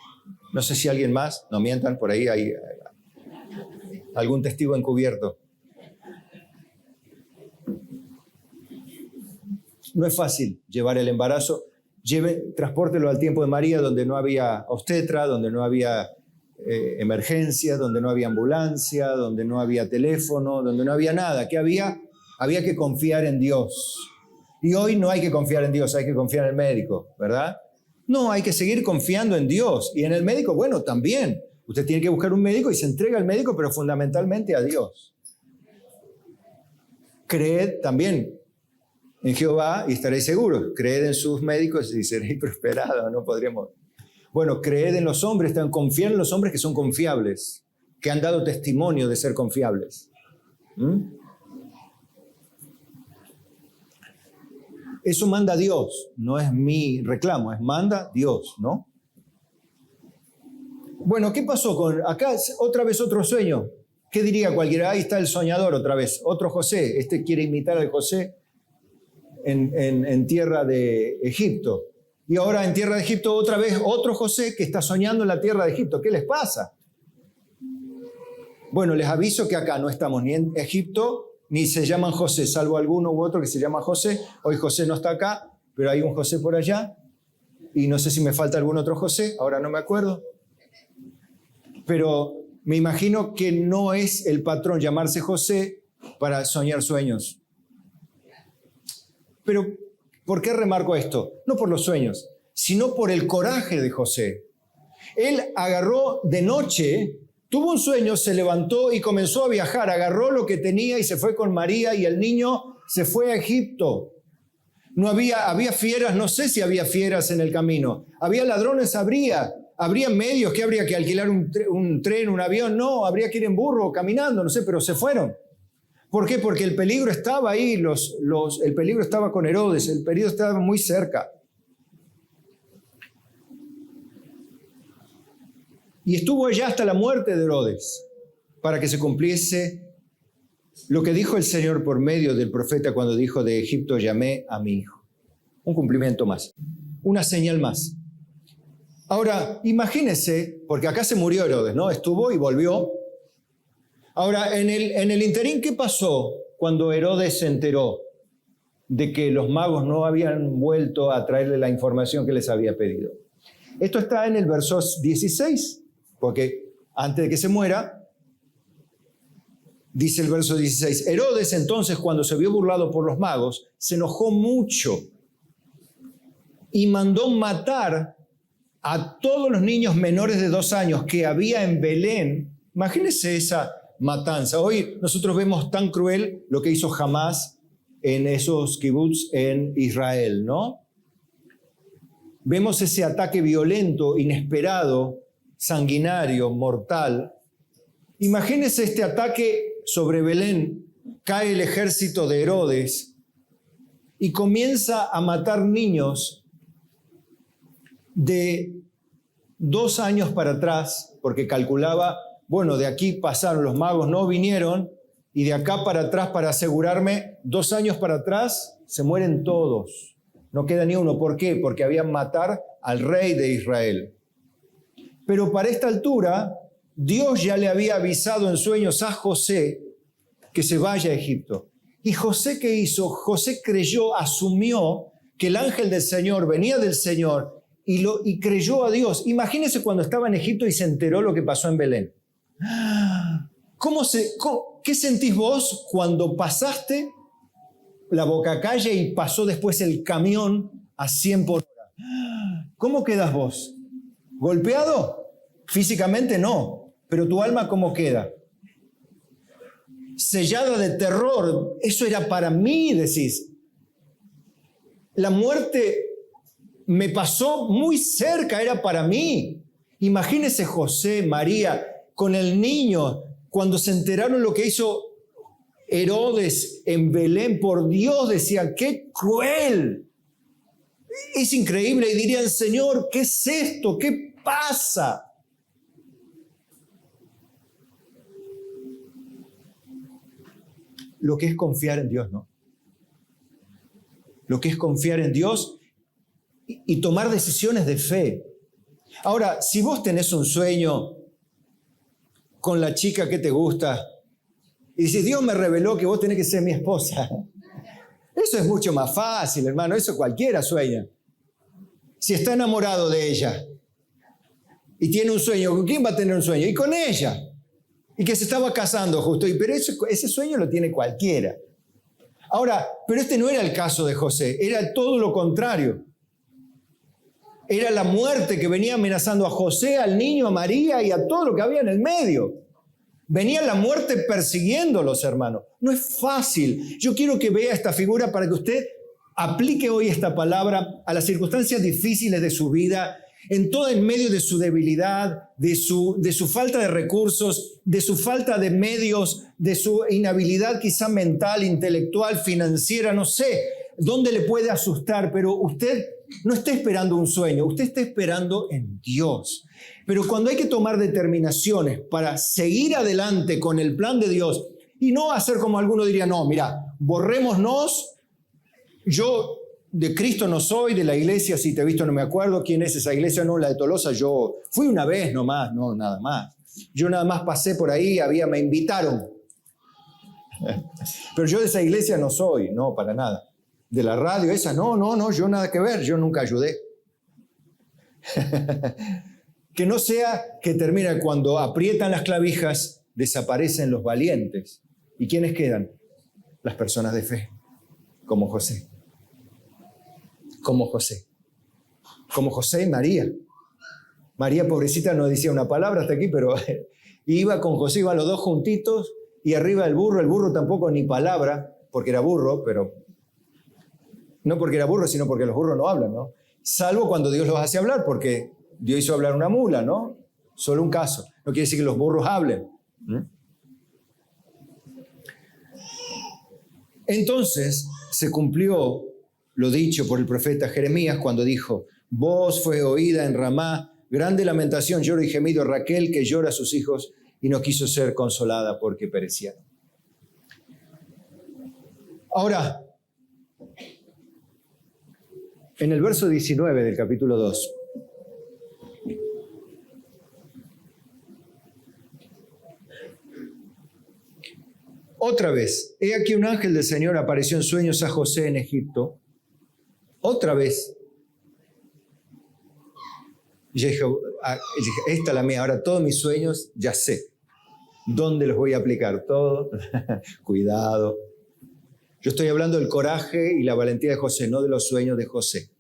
[SPEAKER 1] no sé si alguien más, no mientan, por ahí hay algún testigo encubierto. No es fácil llevar el embarazo. Transpórtelo al tiempo de María, donde no había obstetra, donde no había emergencia, donde no había ambulancia, donde no había teléfono, donde no había nada. ¿Qué había? Había que confiar en Dios. Y hoy no hay que confiar en Dios, hay que confiar en el médico, ¿verdad? No, hay que seguir confiando en Dios. Y en el médico, bueno, también. Usted tiene que buscar un médico y se entrega al médico, pero fundamentalmente a Dios. Creed también en Jehová y estaréis seguros. Creed en sus médicos y seréis prosperados. No podríamos. Bueno, creed en los hombres, confiar en los hombres que son confiables, que han dado testimonio de ser confiables. Eso manda Dios, no es mi reclamo, manda Dios, ¿no? Bueno, ¿qué pasó con acá? Otra vez otro sueño. ¿Qué diría cualquiera? Ahí está el soñador otra vez, otro José. Este quiere imitar al José en tierra de Egipto. Y ahora en tierra de Egipto otra vez otro José que está soñando en la tierra de Egipto. ¿Qué les pasa? Bueno, les aviso que acá no estamos ni en Egipto, ni se llaman José, salvo alguno u otro que se llama José. Hoy José no está acá, pero hay un José por allá. Y no sé si me falta algún otro José, ahora no me acuerdo. Pero me imagino que no es el patrón llamarse José para soñar sueños. Pero, ¿por qué remarco esto? No por los sueños, sino por el coraje de José. Él agarró de noche, tuvo un sueño, se levantó y comenzó a viajar. Agarró lo que tenía y se fue con María y el niño se fue a Egipto. No había fieras, no sé si había fieras en el camino. Había ladrones, habría medios, que habría que alquilar un tren, un avión. No, habría que ir en burro, caminando, no sé, pero se fueron. ¿Por qué? Porque el peligro estaba ahí, el peligro estaba con Herodes, el peligro estaba muy cerca. Y estuvo allá hasta la muerte de Herodes, para que se cumpliese lo que dijo el Señor por medio del profeta cuando dijo: de Egipto llamé a mi hijo. Un cumplimiento más, una señal más. Ahora, imagínense, porque acá se murió Herodes, ¿no? Estuvo y volvió. Ahora, en el interín, ¿qué pasó cuando Herodes se enteró de que los magos no habían vuelto a traerle la información que les había pedido? Esto está en el verso 16, porque antes de que se muera, dice el verso 16, Herodes entonces, cuando se vio burlado por los magos, se enojó mucho y mandó matar a todos los niños menores de 2 años que había en Belén. Imagínense esa matanza. Hoy nosotros vemos tan cruel lo que hizo Hamás en esos kibbutz en Israel, ¿no? Vemos ese ataque violento, inesperado, sanguinario, mortal. Imagínense este ataque sobre Belén. Cae el ejército de Herodes y comienza a matar niños de 2 años para atrás, porque calculaba, bueno, de aquí pasaron, los magos no vinieron, y de acá para atrás, para asegurarme, 2 años para atrás, se mueren todos. No queda ni uno. ¿Por qué? Porque habían matar al rey de Israel. Pero para esta altura, Dios ya le había avisado en sueños a José que se vaya a Egipto. ¿Y José qué hizo? José creyó, asumió que el ángel del Señor venía del Señor y creyó a Dios. Imagínense cuando estaba en Egipto y se enteró lo que pasó en Belén. ¿Qué sentís vos cuando pasaste la bocacalle y pasó después el camión a 100 por hora? ¿Cómo quedas vos? ¿Golpeado? Físicamente no, pero tu alma ¿cómo queda? Sellada de terror. Eso era para mí, decís. La muerte me pasó muy cerca, era para mí. Imagínese José, María, con el niño, cuando se enteraron lo que hizo Herodes en Belén, por Dios, decían, ¡qué cruel! Es increíble, y dirían, Señor, ¿qué es esto? ¿Qué pasa? lo que es confiar en Dios, ¿no? Lo que es confiar en Dios y tomar decisiones de fe. Ahora, si vos tenés un sueño con la chica que te gusta y dices, Dios me reveló que vos tenés que ser mi esposa, eso es mucho más fácil, hermano, eso cualquiera sueña. Si está enamorado de ella y tiene un sueño, ¿con quién va a tener un sueño? Y con ella. Y que se estaba casando justo, pero ese sueño lo tiene cualquiera. Ahora, pero este no era el caso de José, era todo lo contrario. Era la muerte que venía amenazando a José, al niño, a María y a todo lo que había en el medio. Venía la muerte persiguiendolos, hermanos. No es fácil. Yo quiero que vea esta figura para que usted aplique hoy esta palabra a las circunstancias difíciles de su vida, en medio de su debilidad, de su falta de recursos, de su falta de medios, de su inhabilidad quizá mental, intelectual, financiera, no sé dónde le puede asustar, pero usted no está esperando un sueño, usted está esperando en Dios. Pero cuando hay que tomar determinaciones para seguir adelante con el plan de Dios y no hacer como alguno diría, no, mira, borrémonos, yo de Cristo no soy, de la iglesia, si te he visto no me acuerdo quién es esa iglesia, no, la de Tolosa, yo fui una vez nomás, no, nada más. Yo nada más pasé por ahí, me invitaron. Pero yo de esa iglesia no soy, no, para nada. De la radio esa, no, yo nada que ver, yo nunca ayudé. Que no sea que termina cuando aprietan las clavijas, desaparecen los valientes. ¿Y quiénes quedan? Las personas de fe, como José. Como José y María. María, pobrecita, no decía una palabra hasta aquí, pero iba con José, iban los dos juntitos, y arriba el burro tampoco ni palabra, porque era burro, pero no porque era burro, sino porque los burros no hablan, ¿no? Salvo cuando Dios los hace hablar, porque Dios hizo hablar una mula, ¿no? Solo un caso. No quiere decir que los burros hablen. Entonces se cumplió lo dicho por el profeta Jeremías cuando dijo, voz fue oída en Ramá, grande lamentación, lloro y gemido, Raquel que llora a sus hijos y no quiso ser consolada porque perecieron. Ahora, en el verso 19 del capítulo 2, otra vez, he aquí un ángel del Señor apareció en sueños a José en Egipto. Otra vez. Y yo dije, esta es la mía, ahora todos mis sueños ya sé. ¿Dónde los voy a aplicar? Todo. Cuidado. Yo estoy hablando del coraje y la valentía de José, no de los sueños de José.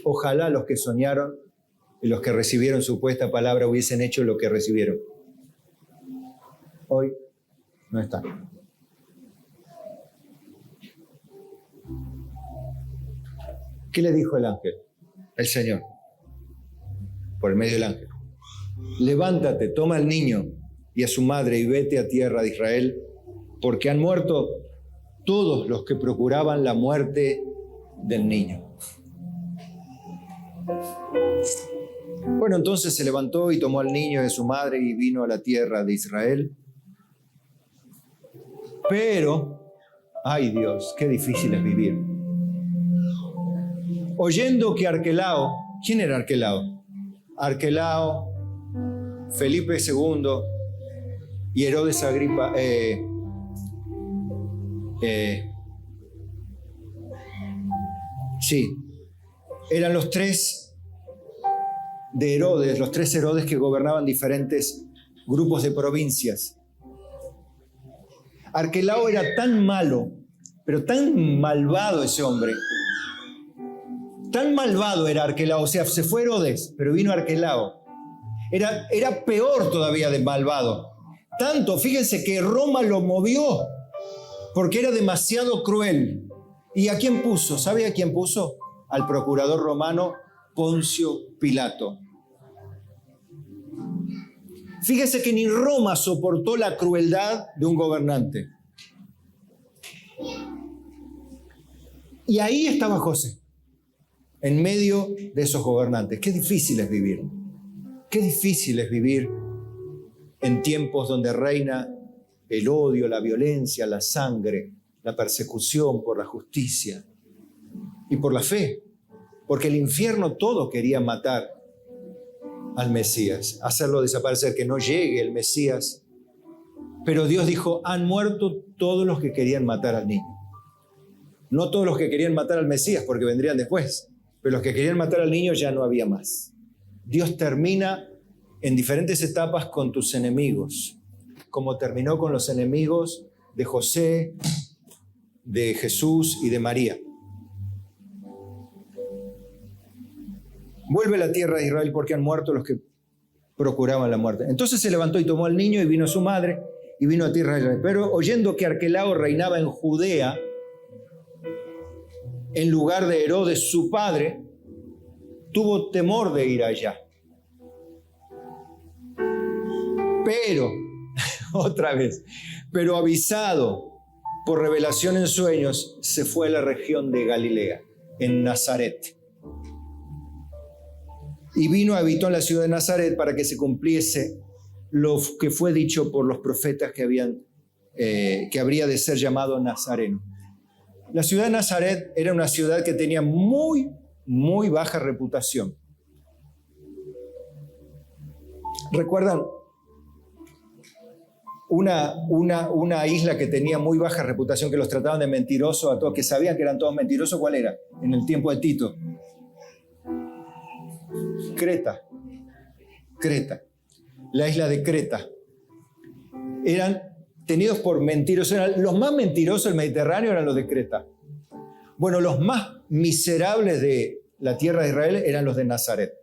[SPEAKER 1] Ojalá los que soñaron y los que recibieron supuesta palabra hubiesen hecho lo que recibieron. Hoy no están. ¿Qué le dijo el ángel? El Señor, por el medio del ángel. Levántate, toma al niño y a su madre y vete a tierra de Israel, porque han muerto todos los que procuraban la muerte del niño. Bueno, entonces se levantó y tomó al niño y a su madre y vino a la tierra de Israel. Pero, ay Dios, qué difícil es vivir. Oyendo que Arquelao, ¿quién era Arquelao? Arquelao, Felipe II y Herodes Agripa, sí, eran los tres de Herodes, los tres Herodes que gobernaban diferentes grupos de provincias. Arquelao era tan malo, pero tan malvado ese hombre. Tan malvado era Arquelao, o sea, se fue Herodes, pero vino Arquelao. Era peor todavía de malvado. Tanto, fíjense que Roma lo movió porque era demasiado cruel. ¿Y a quién puso? ¿Sabe a quién puso? Al procurador romano Poncio Pilato. Fíjese que ni Roma soportó la crueldad de un gobernante. Y ahí estaba José, en medio de esos gobernantes. Qué difícil es vivir. Qué difícil es vivir en tiempos donde reina el odio, la violencia, la sangre, la persecución por la justicia y por la fe, porque el infierno todo quería matar al Mesías, hacerlo desaparecer, que no llegue el Mesías. Pero Dios dijo, han muerto todos los que querían matar al niño. No todos los que querían matar al Mesías, porque vendrían después, pero los que querían matar al niño ya no había más. Dios termina en diferentes etapas con tus enemigos, como terminó con los enemigos de José, de Jesús y de María. Vuelve a la tierra de Israel porque han muerto los que procuraban la muerte. Entonces se levantó y tomó al niño y vino su madre y vino a tierra de Israel. Pero oyendo que Arquelao reinaba en Judea, en lugar de Herodes su padre, tuvo temor de ir allá. Pero, otra vez, pero avisado por revelación en sueños, se fue a la región de Galilea, en Nazaret. Y vino, habitó en la ciudad de Nazaret para que se cumpliese lo que fue dicho por los profetas que habría de ser llamado Nazareno. La ciudad de Nazaret era una ciudad que tenía muy, muy baja reputación. ¿Recuerdan una isla que tenía muy baja reputación, que los trataban de mentirosos a todos, que sabían que eran todos mentirosos? ¿Cuál era? En el tiempo de Tito. Creta. La isla de Creta. Eran tenidos por mentirosos. Los más mentirosos del Mediterráneo eran los de Creta. Bueno, los más miserables de la tierra de Israel eran los de Nazaret.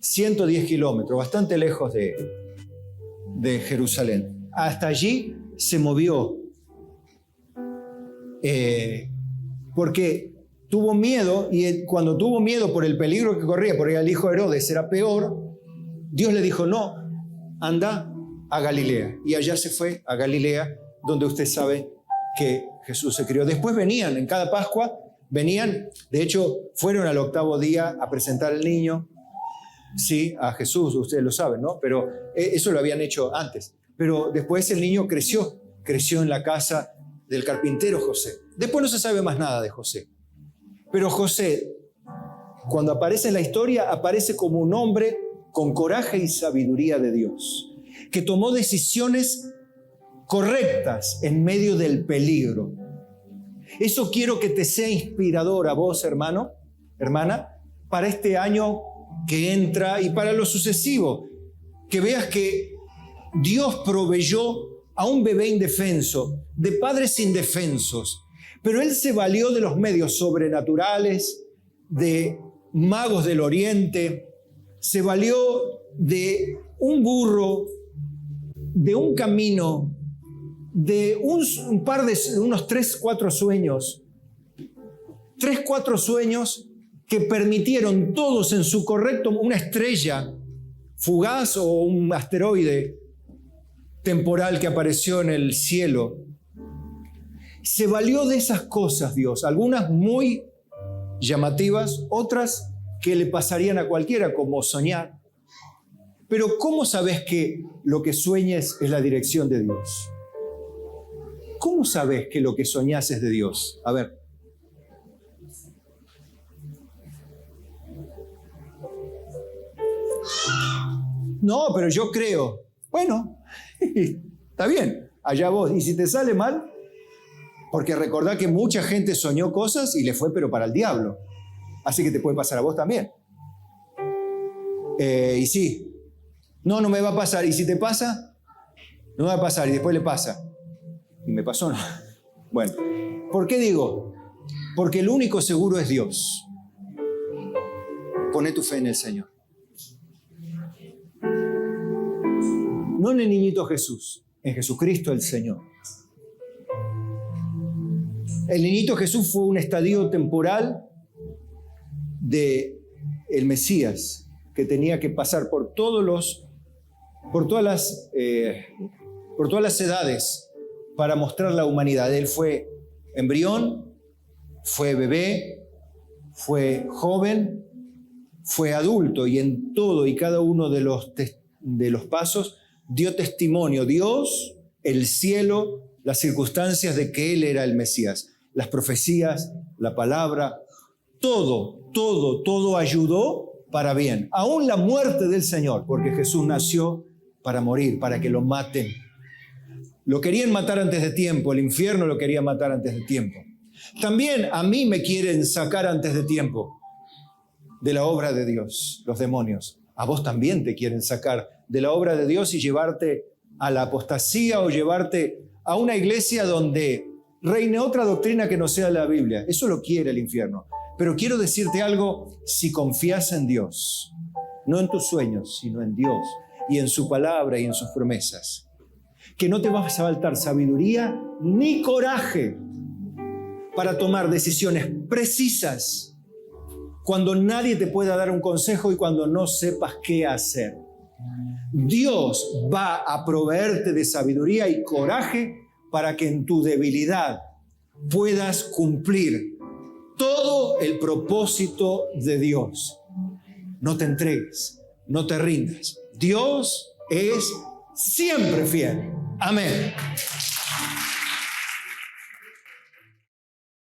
[SPEAKER 1] 110 kilómetros, bastante lejos de Jerusalén. Hasta allí se movió. Porque tuvo miedo, y cuando tuvo miedo por el peligro que corría, porque el hijo de Herodes era peor, Dios le dijo, no, anda a Galilea. Y allá se fue a Galilea, donde usted sabe que Jesús se crió. Después venían, en cada Pascua, de hecho, fueron al 8º día a presentar al niño, sí, a Jesús, ustedes lo saben, ¿no? Pero eso lo habían hecho antes. Pero después el niño creció en la casa del carpintero José. Después no se sabe más nada de José. Pero José, cuando aparece en la historia, aparece como un hombre con coraje y sabiduría de Dios, que tomó decisiones correctas en medio del peligro. Eso quiero que te sea inspirador a vos, hermano, hermana, para este año que entra y para lo sucesivo. Que veas que Dios proveyó a un bebé indefenso, de padres indefensos, pero Él se valió de los medios sobrenaturales, de magos del oriente, se valió de un burro, de un camino, de unos 3, 4 sueños. 3, 4 sueños que permitieron todos en su correcto, una estrella fugaz o un asteroide temporal que apareció en el cielo. Se valió de esas cosas Dios, algunas muy llamativas, otras que le pasarían a cualquiera, como soñar. Pero ¿cómo sabes que lo que sueñes es la dirección de Dios? ¿Cómo sabes que lo que soñás es de Dios? A ver. No, pero yo creo. Bueno, está bien, allá vos. Y si te sale mal, porque recordá que mucha gente soñó cosas y le fue pero para el diablo. Así que te puede pasar a vos también. Y sí, no me va a pasar. ¿Y si te pasa? No me va a pasar y después le pasa. Y me pasó, no. Bueno, ¿por qué digo? Porque el único seguro es Dios. Poné tu fe en el Señor. No en el niñito Jesús, en Jesucristo el Señor. El niñito Jesús fue un estadio temporal de el Mesías, que tenía que pasar por todas las edades para mostrar la humanidad. Él fue embrión, fue bebé, fue joven, fue adulto, y en todo y cada uno de los pasos dio testimonio, Dios, el cielo, las circunstancias de que Él era el Mesías. Las profecías, la palabra, todo ayudó para bien. Aún la muerte del Señor, porque Jesús nació para morir, para que lo maten. Lo querían matar antes de tiempo, el infierno lo quería matar antes de tiempo. También a mí me quieren sacar antes de tiempo de la obra de Dios, los demonios. A vos también te quieren sacar de la obra de Dios y llevarte a la apostasía o llevarte a una iglesia donde reine otra doctrina que no sea la Biblia. Eso lo quiere el infierno. Pero quiero decirte algo, si confías en Dios, no en tus sueños, sino en Dios y en su palabra y en sus promesas, que no te vas a faltar sabiduría ni coraje para tomar decisiones precisas cuando nadie te pueda dar un consejo y cuando no sepas qué hacer. Dios va a proveerte de sabiduría y coraje para que en tu debilidad puedas cumplir todo el propósito de Dios. No te entregues, no te rindas. Dios es siempre fiel. Amén.